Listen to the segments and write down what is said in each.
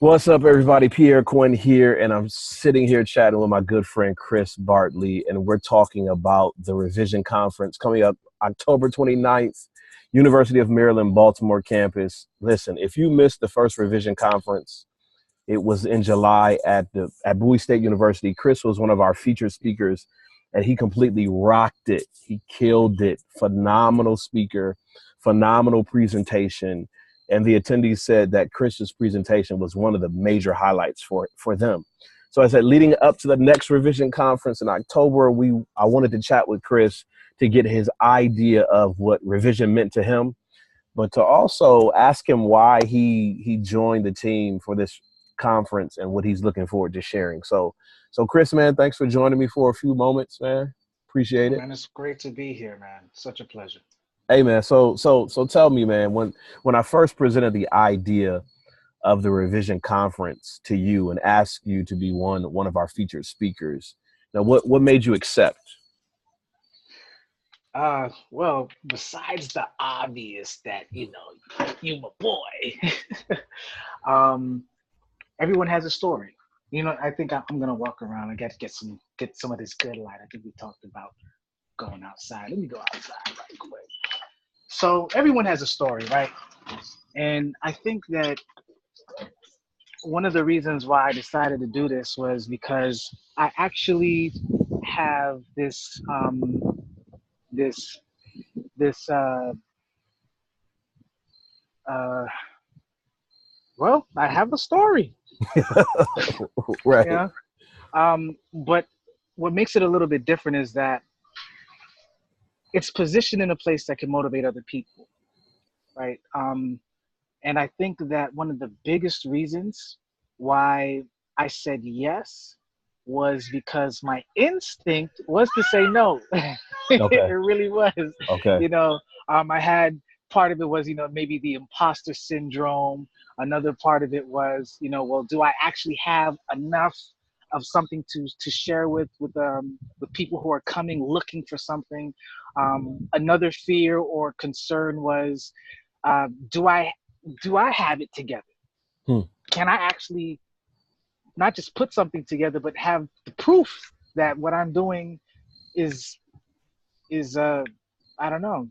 What's up, everybody? Pierre Quinn here, and I'm sitting here chatting with my good friend Chris Bartley, and we're talking about the Revision Conference coming up October 29th, University of Maryland, Baltimore campus. Listen, if you missed the first Revision Conference, it was in July at Bowie State University. Chris was one of our featured speakers, and he completely rocked it. He killed it. Phenomenal speaker, phenomenal presentation. And the attendees said that Chris's presentation was one of the major highlights for them. So I said, leading up to the next Revision Conference in October, I wanted to chat with Chris to get his idea of what revision meant to him, but to also ask him why he joined the team for this conference and what he's looking forward to sharing. So Chris, man, thanks for joining me for a few moments, man. Appreciate it. Man, it's great to be here, man. Such a pleasure. Hey, man. So tell me, man, when I first presented the idea of the revision conference to you and asked you to be one of our featured speakers, now what made you accept? Well, besides the obvious that, you my boy, um, everyone has a story. I think I'm gonna walk around and get some of this good light. I think we talked about going outside. Let me go outside right quick. So everyone has a story, right? And I think that one of the reasons why I decided to do this was because I actually have this this uh well, I have a story. Right. Yeah. But what makes it a little bit different is that it's positioned in a place that can motivate other people, right? And I think that one of the biggest reasons why I said yes was because my instinct was to say no. It Okay. really was. Okay. I had part of it was, maybe the imposter syndrome. Another part of it was, well, do I actually have enough of something to share with people who are coming looking for something? Another fear or concern was, do I have it together? Hmm. Can I actually not just put something together, but have the proof that what I'm doing is is I don't know,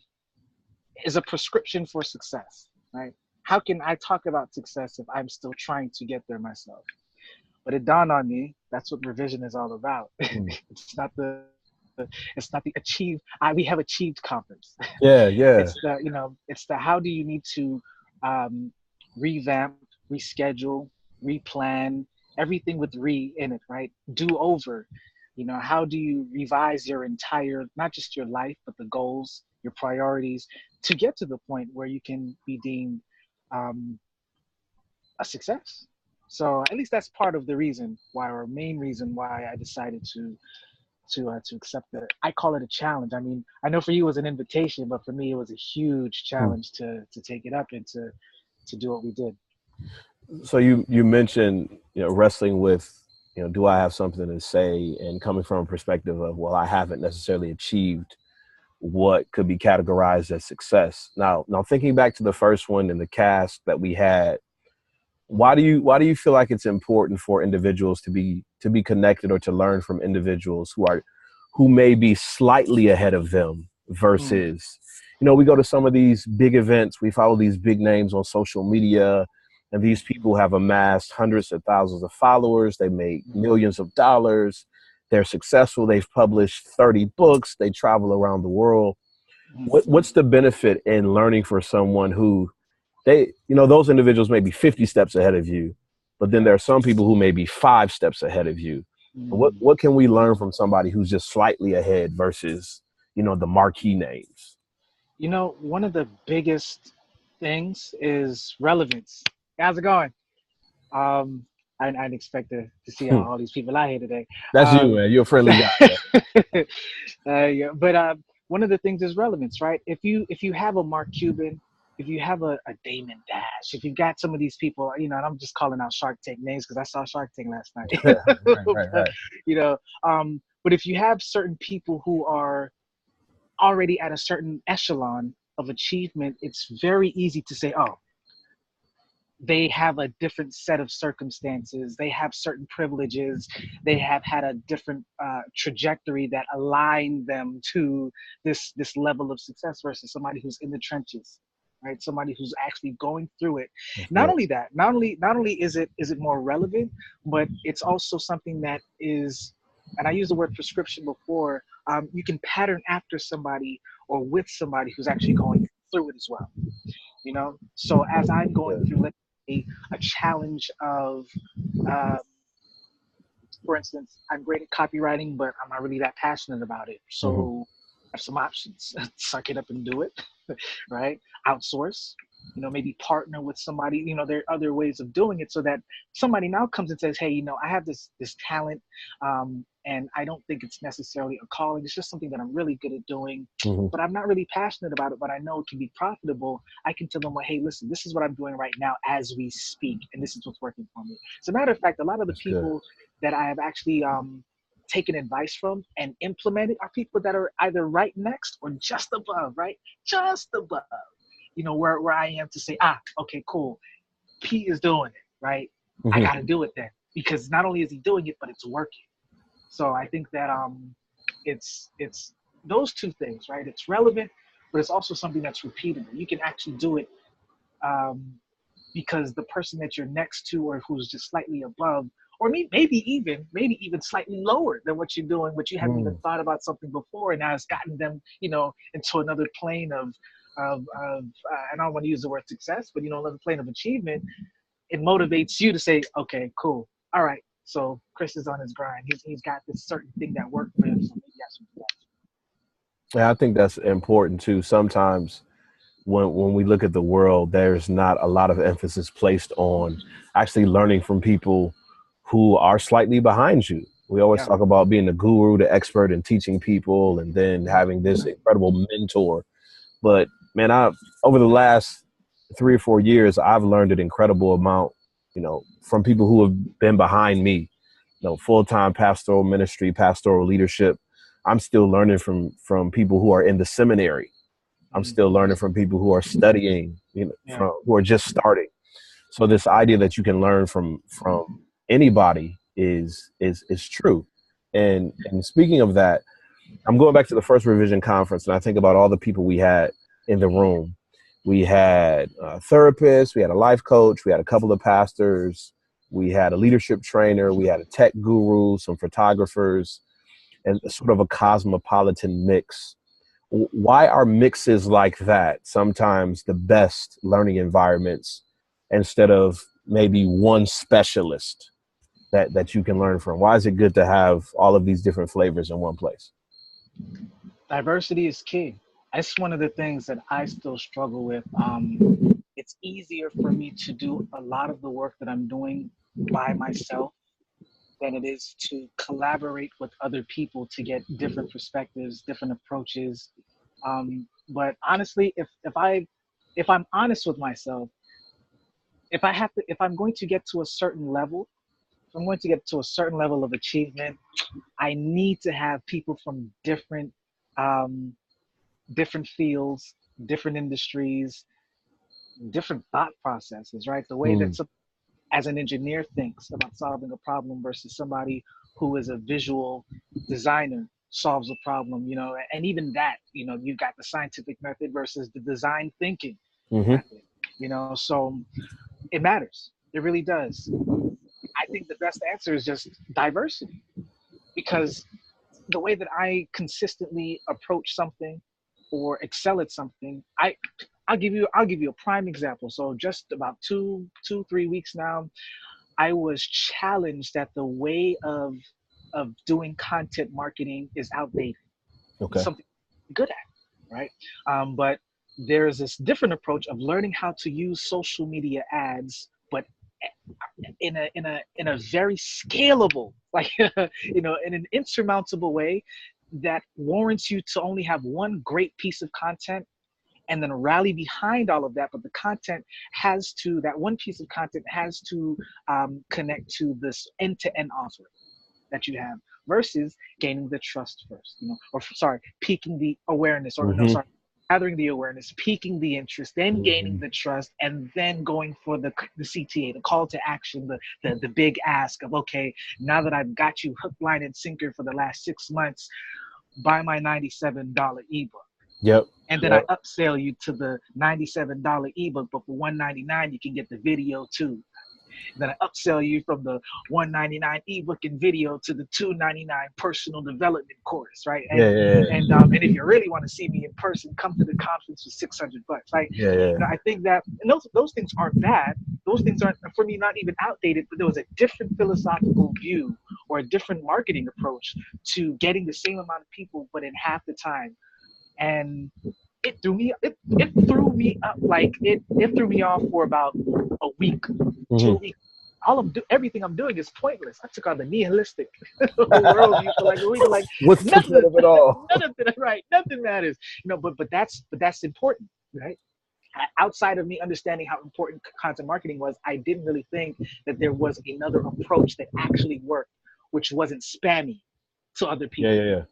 is a prescription for success, right? How can I talk about success if I'm still trying to get there myself? But it dawned on me that's what revision is all about. Hmm. It's not the achieve. We have achieved conference. Yeah. Yeah. It's the how do you need to um, revamp, reschedule, replan, everything with re in it, right? Do over. How do you revise your entire, not just your life, but the goals, your priorities, to get to the point where you can be deemed um, a success. So at least that's part of the reason why, or main reason why I decided to accept it. I call it a challenge. I mean, I know for you it was an invitation, but for me it was a huge Hmm. challenge to take it up and to do what we did. So you mentioned, wrestling with, do I have something to say, and coming from a perspective of, well, I haven't necessarily achieved what could be categorized as success. Now thinking back to the first one and the cast that we had, why do you feel like it's important for individuals to be connected or to learn from individuals who may be slightly ahead of them Mm, versus, we go to some of these big events, we follow these big names on social media, and these people have amassed hundreds of thousands of followers, they make mm, millions of dollars, they're successful, they've published 30 books, they travel around the world. mm. What's the benefit in learning for someone who those individuals may be 50 steps ahead of you, but then there Yeah. are some people who may be 5 steps ahead of you. What Mm. what can we learn from somebody who's just slightly ahead versus, the marquee names? One of the biggest things is relevance. How's it going? Um, I didn't expect to see Hmm. all these people out here today. That's you, Um, man. You're a friendly guy, man. yeah, but one of the things is relevance, right? If you have a Mark Cuban, if you have a Damon Dash, if you got some of these people, and I'm just calling out Shark Tank names because I saw Shark Tank last night. Right, right, but, right. but if you have certain people who are already at a certain echelon of achievement, it's very easy to say, oh, they have a different set of circumstances. They have certain privileges. They have had a different trajectory that align them to this level of success versus somebody who's in the trenches, right? Somebody who's actually going through it. That's Not good. only that, not only is it more relevant, but it's also something that is, and I used the word prescription before. You can pattern after somebody or with somebody who's actually going through it as well. So as I'm going Good. through, let's say, a challenge of, uh, for instance, I'm great at copywriting, but I'm not really that passionate about it. Hmm. So I have some options. Suck it up and do it, right? Outsource, maybe partner with somebody. There are other ways of doing it so that somebody now comes and says, hey, I have this talent, and I don't think it's necessarily a calling. It's just something that I'm really good at doing, Hmm. but I'm not really passionate about it, but I know it can be profitable. I can tell them, well, hey, listen, this is what I'm doing right now as we speak, and this is what's working for me. As a matter of fact, a lot of the That's good. people that I have actually taken advice from and implemented are people that are either right next or just above, right? Just above, where I am to say, okay, cool. P is doing it, right? I Hmm. got to do it then because not only is he doing it, but it's working. So I think that it's those two things, right? It's relevant, but it's also something that's repeatable. You can actually do it um, because the person that you're next to or who's just slightly above, or maybe even slightly lower than what you're doing, but you haven't even Mm. thought about something before, and now it's gotten them, into another plane of and I don't want to use the word success, but another plane of achievement. It motivates you to say, okay, cool, all right. So Chris is on his grind. He's got this certain thing that worked for him. So maybe I should do that. Yeah, I think that's important too. Sometimes when we look at the world, there's not a lot of emphasis placed on actually learning from people who are slightly behind you. We always Yeah. talk about being the guru, the expert, and teaching people, and then having this incredible mentor. But man, I over the last 3 or 4 years, I've learned an incredible amount, from people who have been behind me. Full time pastoral ministry, pastoral leadership. I'm still learning from people who are in the seminary. I'm Mm, still learning from people who are studying, yeah. from who are just starting. So this idea that you can learn from anybody is true. And speaking of that, I'm going back to the first revision conference, and I think about all the people we had in the room. We had a therapist, we had a life coach, we had a couple of pastors, we had a leadership trainer, we had a tech guru, some photographers, and sort of a cosmopolitan mix. Why are mixes like that sometimes the best learning environments instead of maybe one specialist that you can learn from? Why is it good to have all of these different flavors in one place? Diversity is key. That's one of the things that I still struggle with. It's easier for me to do a lot of the work that I'm doing by myself than it is to collaborate with other people to get different perspectives, different approaches. But honestly, if I'm honest with myself, if I'm going to get to a certain level, if I'm going to get to a certain level of achievement, I need to have people from um, different fields, different industries, different thought processes, right? The way that Mm, as an engineer thinks about solving a problem versus somebody who is a visual designer solves a problem, and even that, you've got the scientific method versus the design thinking hmm. method, so it matters. It really does. I think the best answer is just diversity because the way that I consistently approach something or excel at something, I'll give you a prime example. So just about 3 weeks now, I was challenged that the way of doing content marketing is outdated. It's Okay. something I'm good at, right? But there's this different approach of learning how to use social media ads, but in a very scalable, like in an insurmountable way that warrants you to only have one great piece of content and then rally behind all of that. But the content that one piece of content has to connect to this end-to-end offering that you have versus gaining the trust first, or sorry, piquing the awareness, or no, Hmm. sorry, gathering the awareness, piquing the interest, then gaining the trust, and then going for the CTA, the call to action, the big ask of, okay, now that I've got you hook, line, and sinker for the last 6 months, buy my $97 ebook. Yep. And then I upsell you to the $97 ebook, but for $199 you can get the video too. Then I upsell you from the $199 ebook and video to the $299 personal development course, right? And and if you really want to see me in person, come to the conference for $600, right? You know, I think that, and those things aren't bad. Those things aren't, for me, not even outdated, but there was a different philosophical view or a different marketing approach to getting the same amount of people, but in half the time. And it threw me up, like it threw me off for about a week, 2 weeks. Everything I'm doing is pointless. I took on the nihilistic worldview for like a week. Like, what's the point of it all? Nothing matters. You know, but that's important, right? Outside of me understanding how important content marketing was, I didn't really think that there was another approach that actually worked, which wasn't spammy to other people.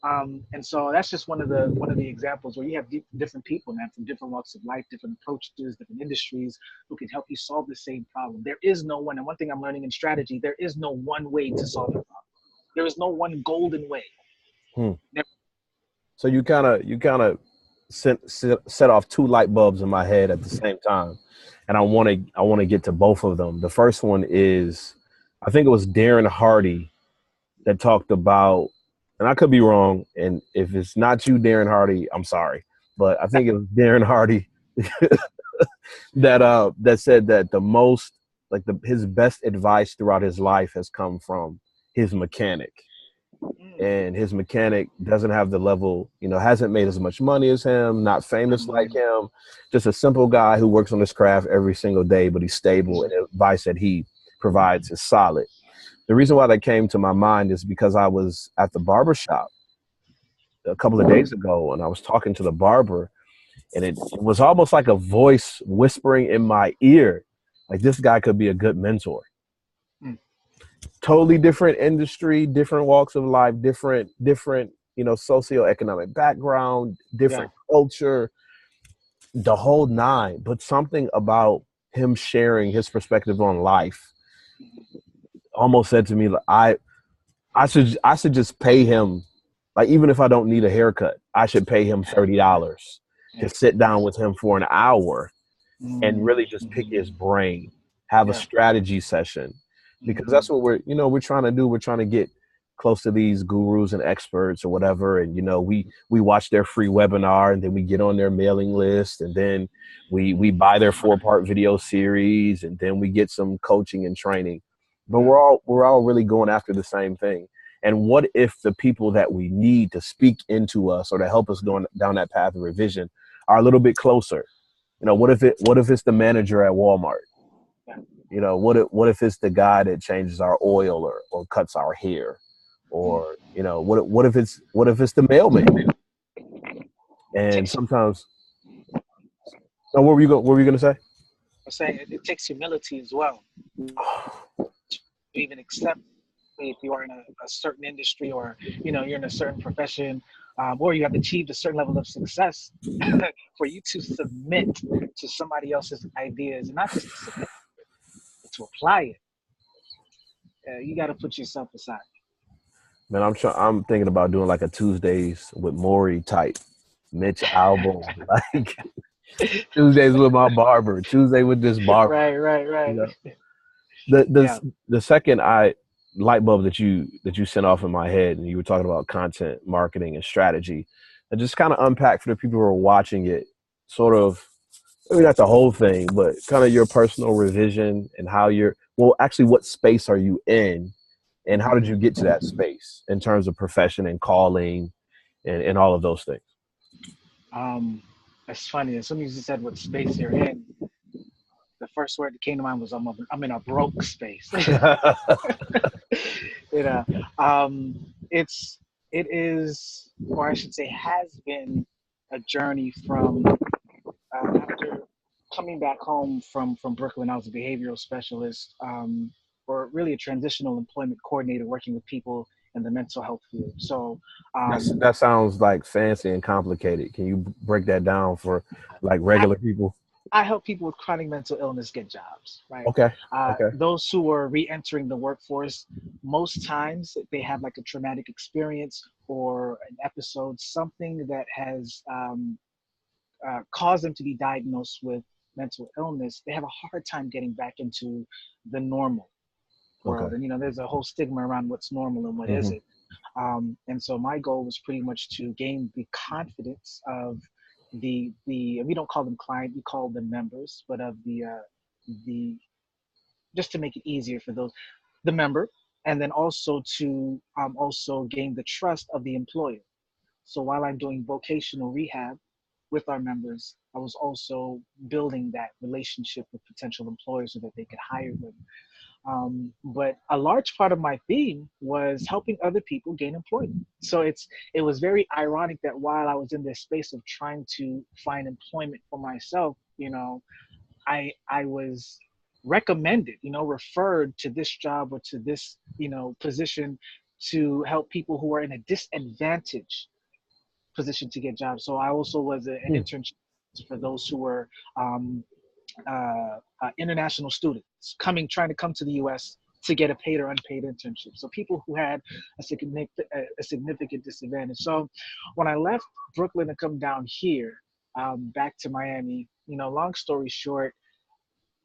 And so that's just one of the examples where you have different people, man, from different walks of life, different approaches, different industries, who can help you solve the same problem. There is no one, and one thing I'm learning in strategy, there is no one way to solve a problem. There is no one golden way. So you kind of set off two light bulbs in my head at the same time, and I want to get to both of them. The first one is, I think it was Darren Hardy that talked about, and I could be wrong, and if it's not you, Darren Hardy, I'm sorry, but I think it was Darren Hardy that said that the most, like, his best advice throughout his life has come from his mechanic, and his mechanic doesn't have the level, you know, hasn't made as much money as him, not famous like him, just a simple guy who works on his craft every single day, but he's stable, and the advice that he provides is solid. The reason why that came to my mind is because I was at the barber shop a couple of days ago, and I was talking to the barber, and it was almost like a voice whispering in my ear, like, this guy could be a good mentor. Totally different industry, different walks of life, different, you know, socioeconomic background, different culture, the whole nine. But something about him sharing his perspective on life almost said to me, I should just pay him, like, even if I don't need a haircut, I should pay him $30 to sit down with him for an hour and really just pick his brain, have a strategy session, because that's what we're trying to do. We're trying to get close to these gurus and experts or whatever, and, you know, we watch their free webinar, and then we get on their mailing list, and then we buy their 4-part video series, and then we get some coaching and training. But we're all really going after the same thing. And what if the people that we need to speak into us or to help us going down that path of revision are a little bit closer? You know, what if it's the manager at Walmart? You know, what if it's the guy that changes our oil or cuts our hair? Or, you know, what if it's the mailman? And sometimes, what were you going to say? I'm saying it takes humility as well to even accept, if you are in a certain industry, or, you know, you're in a certain profession, or you have achieved a certain level of success, for you to submit to somebody else's ideas, and not just to submit, but to apply it. You got to put yourself aside. Man, I'm thinking about doing like a Tuesdays with Maury type Mitch album, like Tuesdays with my barber, Tuesday with this barber. Right. You know? The second light bulb that you sent off in my head, and you were talking about content marketing and strategy, and just kind of unpack for the people who are watching it, sort of, maybe not the whole thing, but kind of your personal revision and how actually what space are you in, and how did you get to that space in terms of profession and calling and all of those things? It's funny. As soon as you said what space you're in, the first word that came to mind was I'm in a broke space. You know, it is, or I should say, has been a journey from after coming back home from Brooklyn. I was a behavioral specialist, or really a transitional employment coordinator, working with people and the mental health field. So That sounds like fancy and complicated. Can you break that down for like I, regular people? I help people with chronic mental illness get jobs, right? Okay. Okay. Those who are re-entering the workforce, most times they have like a traumatic experience or an episode, something that has caused them to be diagnosed with mental illness. They have a hard time getting back into the normal Okay. world. And, there's a whole stigma around what's normal and what Hmm. isn't. And so my goal was pretty much to gain the confidence of we don't call them client, we call them members, but of the just to make it easier for the member, and then also to also gain the trust of the employer. So while I'm doing vocational rehab with our members, I was also building that relationship with potential employers so that they could hire them. But a large part of my theme was helping other people gain employment. So it was very ironic that while I was in this space of trying to find employment for myself, I was recommended, referred to this job or to this, position to help people who are in a disadvantaged position to get jobs. So I also was an internship for those who were international students trying to come to the U.S. to get a paid or unpaid internship. So people who had a significant disadvantage. So when I left Brooklyn to come down here, back to Miami, long story short,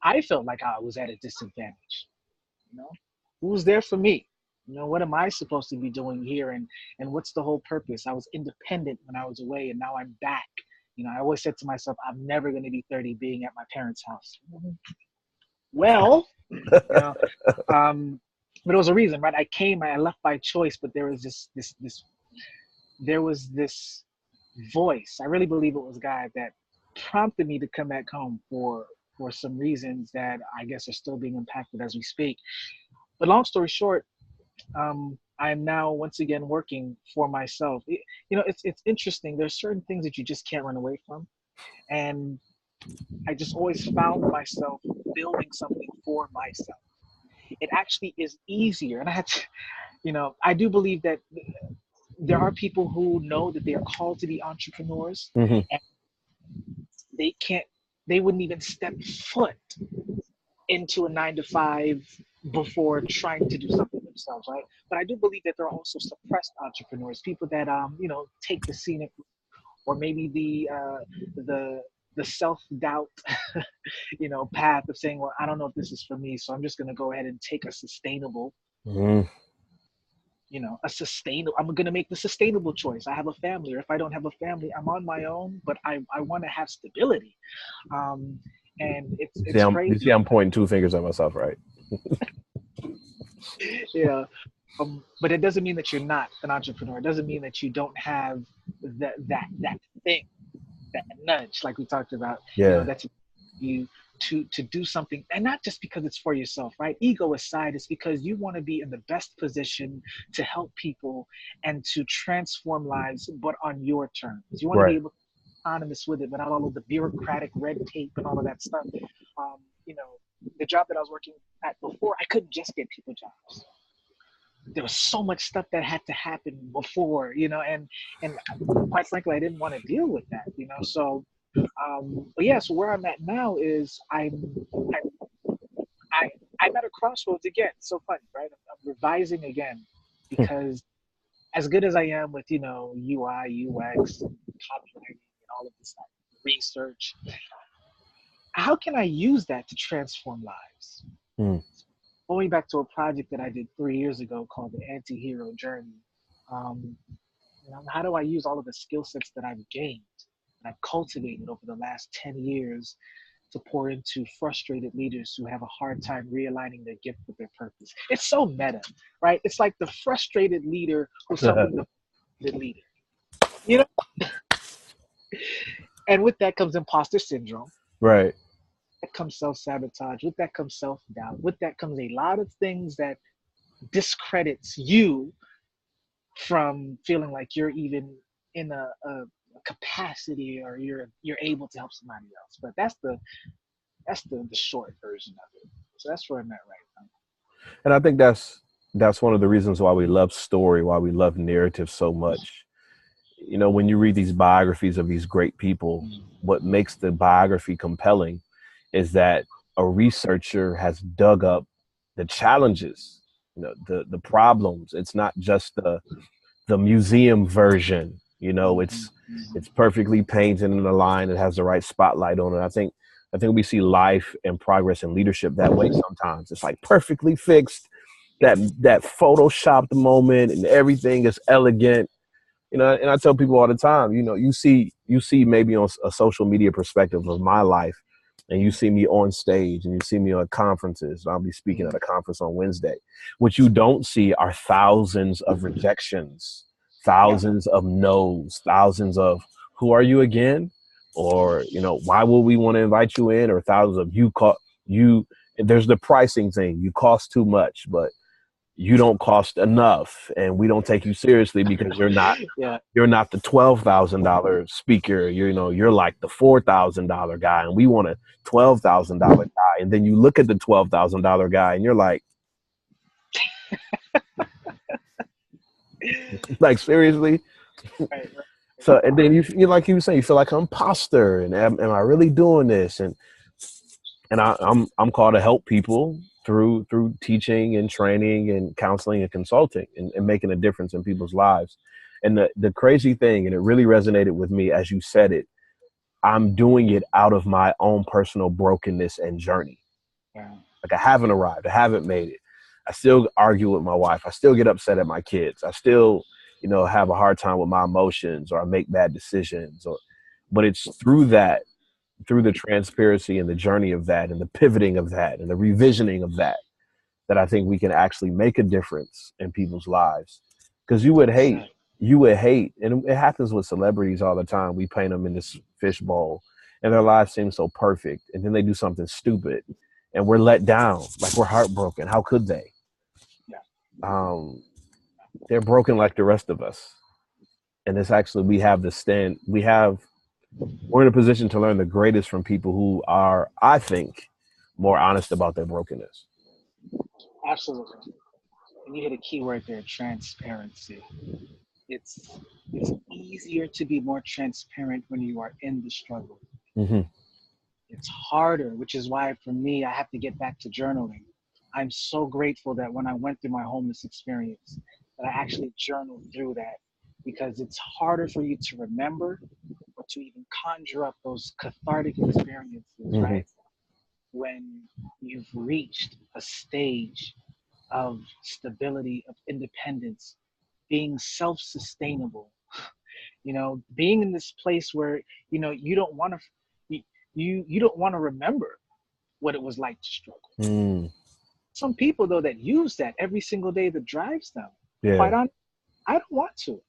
I felt like I was at a disadvantage. You know, who's there for me? What am I supposed to be doing here? And what's the whole purpose? I was independent when I was away, and now I'm back. I always said to myself, I'm never going to be 30 being at my parents' house. Well, you know, but it was a reason, right? I left by choice, but there was there was this voice. I really believe it was God that prompted me to come back home for some reasons that I guess are still being impacted as we speak. But long story short, I'm now once again working for myself. It's interesting. There's certain things that you just can't run away from, and I just always found myself building something for myself. It actually is easier, and I had to, I do believe that there are people who know that they are called to be entrepreneurs, Hmm. and they can't, they wouldn't even step foot into a 9 to 5 before trying to do something themselves, right? But I do believe that there are also suppressed entrepreneurs, people that take the scenic, or maybe the self-doubt path of saying, well, I don't know if this is for me, so I'm just going to go ahead and take a sustainable, Hmm. I'm going to make the sustainable choice. I have a family, or if I don't have a family, I'm on my own, but I want to have stability. And it's You see, crazy. I'm pointing two fingers at myself, right? Yeah. But it doesn't mean that you're not an entrepreneur. It doesn't mean that you don't have that thing, that nudge, like we talked about. Yeah. That's you to do something, and not just because it's for yourself, right? Ego aside, it's because you want to be in the best position to help people and to transform lives, but on your terms. You want to be Right. able to be autonomous with it without all of the bureaucratic red tape and all of that stuff. The job that I was working at before, I couldn't just get people jobs. There was so much stuff that had to happen before, and quite frankly, I didn't want to deal with that. So, but yeah, so where I'm at now is I'm at a crossroads again. It's so funny, right? I'm revising again because as good as I am with, UI, UX, copywriting, and all of this stuff, research, how can I use that to transform lives? Mm. Going back to a project that I did 3 years ago called the Anti-Hero Journey. Um, how do I use all of the skill sets that I've gained and I've cultivated over the last 10 years to pour into frustrated leaders who have a hard time realigning their gift with their purpose? It's so meta, right? It's like the frustrated leader who's helping the leader, you know? And with that comes imposter syndrome. Right. That comes self-sabotage. With that comes self-doubt. With that comes a lot of things that discredits you from feeling like you're even in a capacity, or you're able to help somebody else. But that's the short version of it. So that's where I'm at right now. And I think that's that's one of the reasons why we love story, why we love narrative so much. You know, when you read these biographies of these great people, what makes the biography compelling is that a researcher has dug up the challenges, you know, the problems. It's not just the museum version. You know, Mhm, it's mhm. perfectly painted in a line. It has the right spotlight on it. I think we see life and progress and leadership that way sometimes. It's like perfectly fixed, that photoshopped moment, and everything is elegant. You know, and I tell people all the time, you know, you see maybe on a social media perspective of my life, and you see me on stage and you see me on conferences. I'll be speaking at a conference on Wednesday. What you don't see are thousands of rejections, Yeah, thousands of no's, thousands of who are you again? Or, you know, why would we want to invite you in? Or thousands of you there's the pricing thing. You cost too much, but you don't cost enough, and we don't take you seriously because yeah, you're not the $12,000 speaker. You're like the $4,000 guy, and we want a $12,000 guy. And then you look at the $12,000 guy, and you're like seriously. right, right. So, and then you like you were saying, you feel like an imposter, and am I really doing this? And I'm called to help people through teaching and training and counseling and consulting and making a difference in people's lives. And the crazy thing, and it really resonated with me as you said it, I'm doing it out of my own personal brokenness and journey. Yeah, Like I haven't arrived, I haven't made it. I still argue with my wife. I still get upset at my kids. I still, have a hard time with my emotions, or I make bad decisions. But it's through the transparency and the journey of that and the pivoting of that and the revisioning of that I think we can actually make a difference in people's lives. Because exactly. you would hate, and it happens with celebrities all the time. We paint them in this fishbowl, and their lives seem so perfect, and then they do something stupid, and we're let down, like we're heartbroken. How could they? Yeah, Um, they're broken like the rest of us, and it's actually we have the stand. We're in a position to learn the greatest from people who are, I think, more honest about their brokenness. absolutely. And you hit a key word there: transparency. It's it's easier to be more transparent when you are in the struggle. Hmm. It's harder, which is why for me, I have to get back to journaling. I'm so grateful that when I went through my homeless experience, that I actually journaled through that, because it's harder for you to remember or to even conjure up those cathartic experiences, Hmm. right? When you've reached a stage of stability, of independence, being self sustainable, being in this place where, you don't want to, you don't want to remember what it was like to struggle. Mm. Some people though that use that every single day that drives them. Yeah. Quite honest, I don't want to.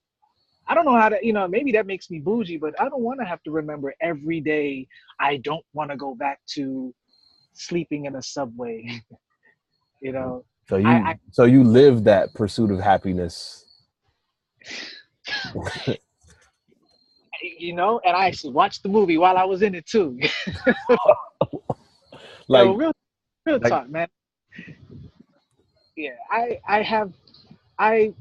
I don't know how to, maybe that makes me bougie, but I don't want to have to remember every day. I don't want to go back to sleeping in a subway. you know, So I, you live that pursuit of happiness. and I actually watched the movie while I was in it too. like Real like talk, man. Yeah, I have, I,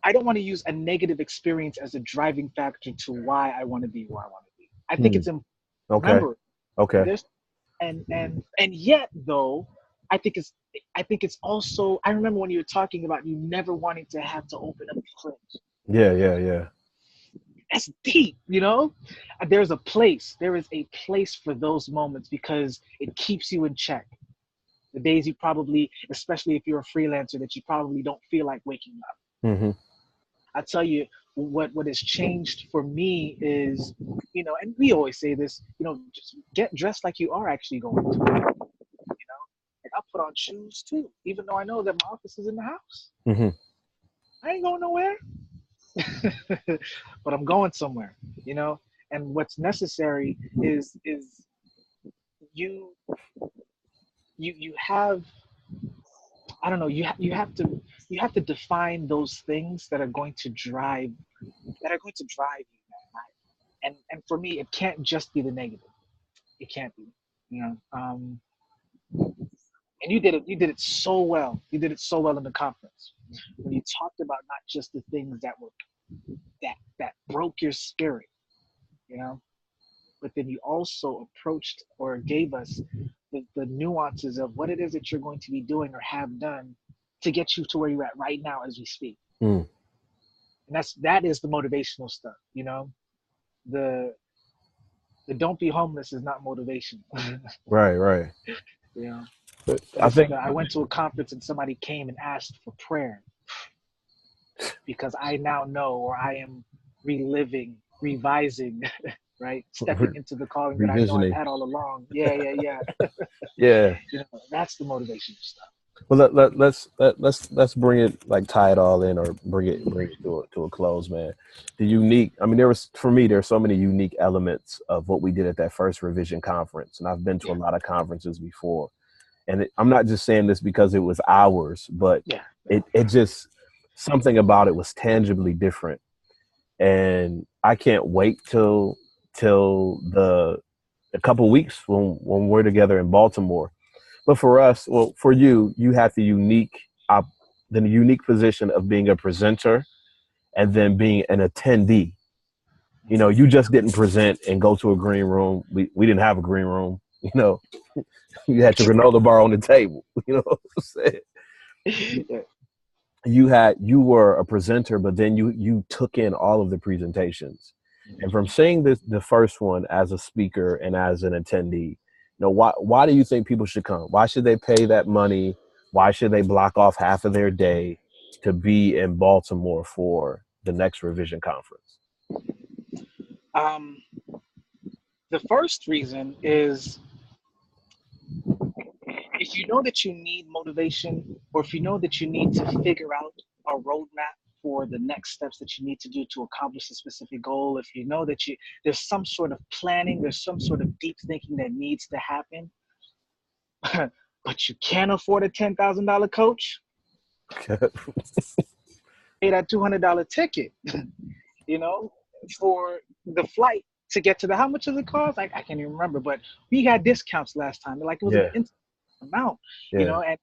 I don't want to use a negative experience as a driving factor to why I want to be where I want to be. I think hmm, it's important to okay. remember Okay. this, and yet though, I think it's I think it's also, I remember when you were talking about you never wanting to have to open up the fridge. Yeah, yeah, yeah. That's deep, there is a place for those moments because it keeps you in check. The days you probably, especially if you're a freelancer, that you probably don't feel like waking up. Hmm. I tell you, what has changed for me is, and we always say this, just get dressed like you are actually going to work. Like I put on shoes too, even though I know that my office is in the house. Hmm. I ain't going nowhere, but I'm going somewhere, you know. And what's necessary is you you have, I don't know, you have to define those things that are going to drive you, man. And for me, it can't just be the negative. It can't be, you know. And you did it so well. You did it so well in the conference. When you talked about not just the things that were that broke your spirit, you know, but then you also approached or gave us the nuances of what it is that you're going to be doing or have done to get you to where you're at right now as we speak. Mm. And that is the motivational stuff, you know. The the don't be homeless is not motivation. Right, right. You know. But I Listen, think I went to a conference and somebody came and asked for prayer because I now know, or I am reliving, revising, right? Stepping into the calling that I know I've revisioning. had all along. Yeah, yeah, yeah. Yeah. You know, that's the motivational stuff. Well, let's bring it, like, tie it all in, or bring it to a close, man. The unique. I mean, there was, for me, there's so many unique elements of what we did at that first revision conference, and I've been to a Yeah, lot of conferences before. And I'm not just saying this because it was ours, but yeah, it just, something about it was tangibly different. And I can't wait till the a couple weeks when we're together in Baltimore. But for us, well, for you, you had the unique position of being a presenter and then being an attendee. You know, you just didn't present and go to a green room. We didn't have a green room. You know, you had your granola bar on the table. You know what I'm saying? yeah. You were a presenter, but then you took in all of the presentations. And from seeing the first one as a speaker and as an attendee, you know, why do you think people should come? Why should they pay that money? Why should they block off half of their day to be in Baltimore for the next revision conference? Um, the first reason is if you know that you need motivation, or if you know that you need to figure out a roadmap for the next steps that you need to do to accomplish a specific goal, if you know that there's some sort of planning, there's some sort of deep thinking that needs to happen, but you can't afford a $10,000 coach, pay that $200 ticket, you know, for the flight to get to the, how much does it cost? I can't even remember, but we had discounts last time. Like, it was an Yeah, instant amount, you yeah, know, and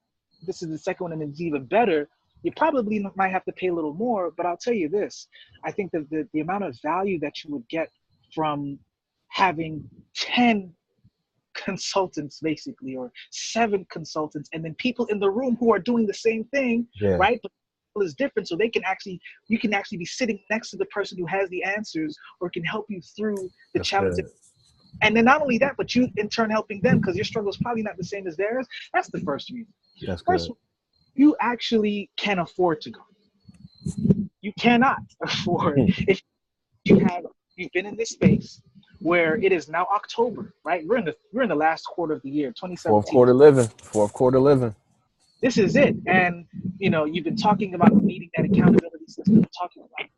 this is the second one and it's even better. You probably might have to pay a little more, but I'll tell you this. I think that the amount of value that you would get from having 10 consultants basically, or 7 consultants, and then people in the room who are doing the same thing, yeah. right, but is different, so you can actually be sitting next to the person who has the answers or can help you through the That's challenges. good. And then not only that, but you in turn helping them because your struggle is probably not the same as theirs. That's the first reason. That's First, good. you actually can afford to go. You cannot afford if you've been in this space where it is now October, right? We're in the last quarter of the year, Fourth 2017. quarter living. Fourth quarter living. This is it. And you've been talking about needing that accountability system, talking about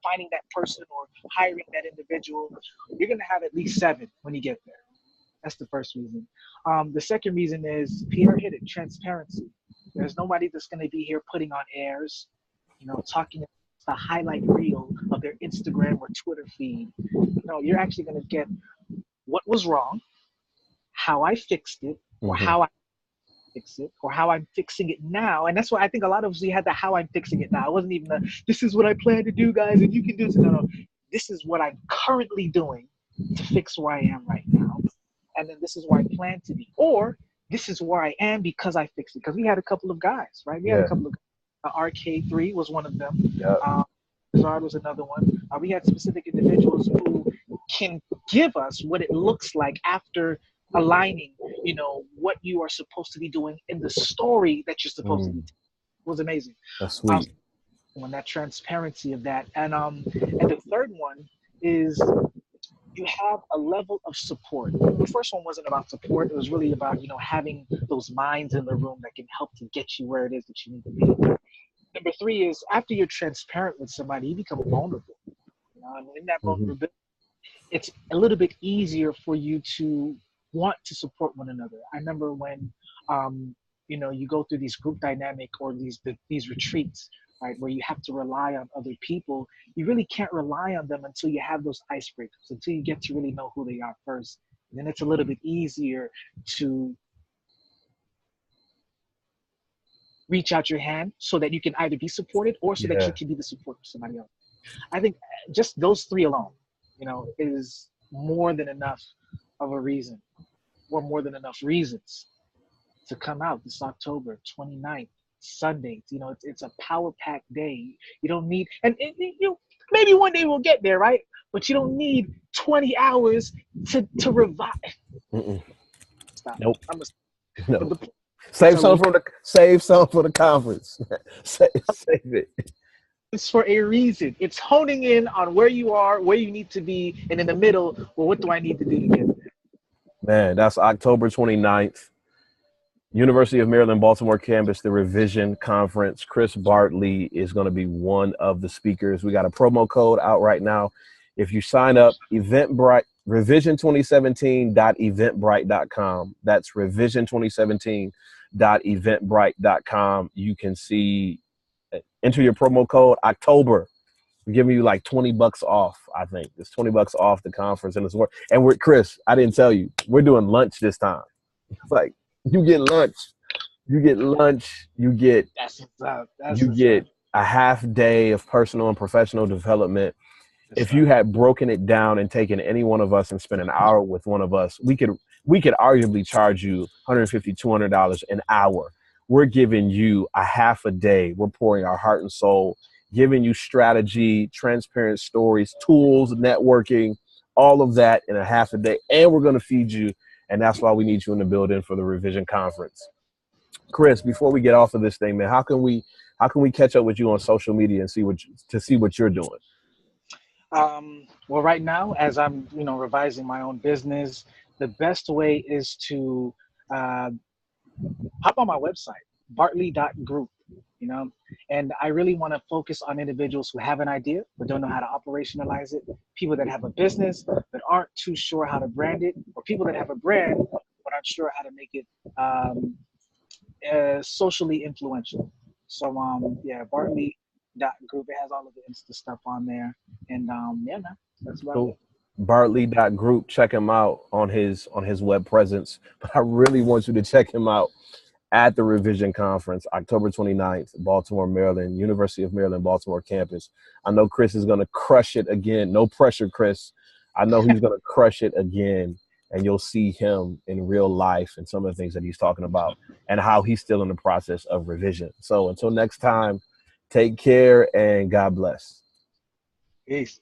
finding that person or hiring that individual. You're going to have at least 7 when you get there. That's the first reason. The second reason is Pierre hit it, transparency. There's nobody that's going to be here putting on airs, talking the highlight reel of their Instagram or Twitter feed. No, you're actually going to get what was wrong, how I fixed it, or Hmm. how I fix it, or how I'm fixing it now. And that's why I think a lot of us, we had the how I'm fixing it now. It wasn't even this is what I plan to do, guys, and you can do this. No, no. This is what I'm currently doing to fix where I am right now. And then this is where I plan to be. Or this is where I am because I fixed it. Because we had a couple of guys, right? We had a Yeah. couple of RK3 was one of them. Yeah. Zard was another one. We had specific individuals who can give us what it looks like after aligning, what you are supposed to be doing in the story that you're supposed to be Mm, telling. It was amazing. that's Um, sweet. when that transparency of that, and the third one is you have a level of support. The first one wasn't about support; it was really about having those minds in the room that can help to get you where it is that you need to be. Number 3 is after you're transparent with somebody, you become vulnerable. And in that Hmm. vulnerability, it's a little bit easier for you to want to support one another. I remember when you go through these group dynamic or these retreats, right, where you have to rely on other people. You really can't rely on them until you have those icebreakers, until you get to really know who they are first. And then it's a little bit easier to reach out your hand so that you can either be supported or so that Yeah. you can be the support for somebody else. I think just those three alone, is more than enough of a reason, or more than enough reasons to come out this October 29th, Sunday. It's a power packed day. You don't need, and maybe one day we'll get there, right? But you don't need 20 hours to revive. Mm-mm. Stop. Nope. I'm a, but No. the Save so some for the conference. Save it. it's for a reason. It's honing in on where you are, where you need to be, and in the middle, well, what do I need to do to get there? Man, that's October 29th. University of Maryland, Baltimore campus, the Revision Conference. Chris Bartley is going to be one of the speakers. We got a promo code out right now. If you sign up, Eventbrite, revision2017.eventbrite.com. That's revision2017.eventbrite.com. You can see, enter your promo code October. We're giving you like $20 off. I think it's $20 off the conference, and it's work. And we're Chris. I didn't tell you, we're doing lunch this time. It's like you get lunch, you get lunch, That's what's up. That's you what's up. get a half day of personal and professional development. That's If you right. had broken it down and taken any one of us and spent an hour with one of us, we could arguably charge you $150, $200 an hour. We're giving you a half a day. We're pouring our heart and soul, giving you strategy, transparent stories, tools, networking, all of that in a half a day. And we're going to feed you. And that's why we need you in the building for the Revision Conference. Chris, before we get off of this thing, man, how can we catch up with you on social media and see what you're doing? Well, right now, as I'm, revising my own business, the best way is to uh, hop on my website, bartley.group, and I really want to focus on individuals who have an idea but don't know how to operationalize it, people that have a business but aren't too sure how to brand it, or people that have a brand but aren't sure how to make it socially influential. So, yeah, bartley.group, it has all of the Insta stuff on there. And yeah, man, that's about it. Cool. bartley.group. Check him out on his web presence. But I really want you to check him out at the Revision Conference, October 29th, Baltimore, Maryland, University of Maryland, Baltimore campus. I know Chris is going to crush it again. No pressure, Chris. I know he's going to crush it again, and you'll see him in real life and some of the things that he's talking about and how he's still in the process of revision. So until next time, take care and God bless. Peace.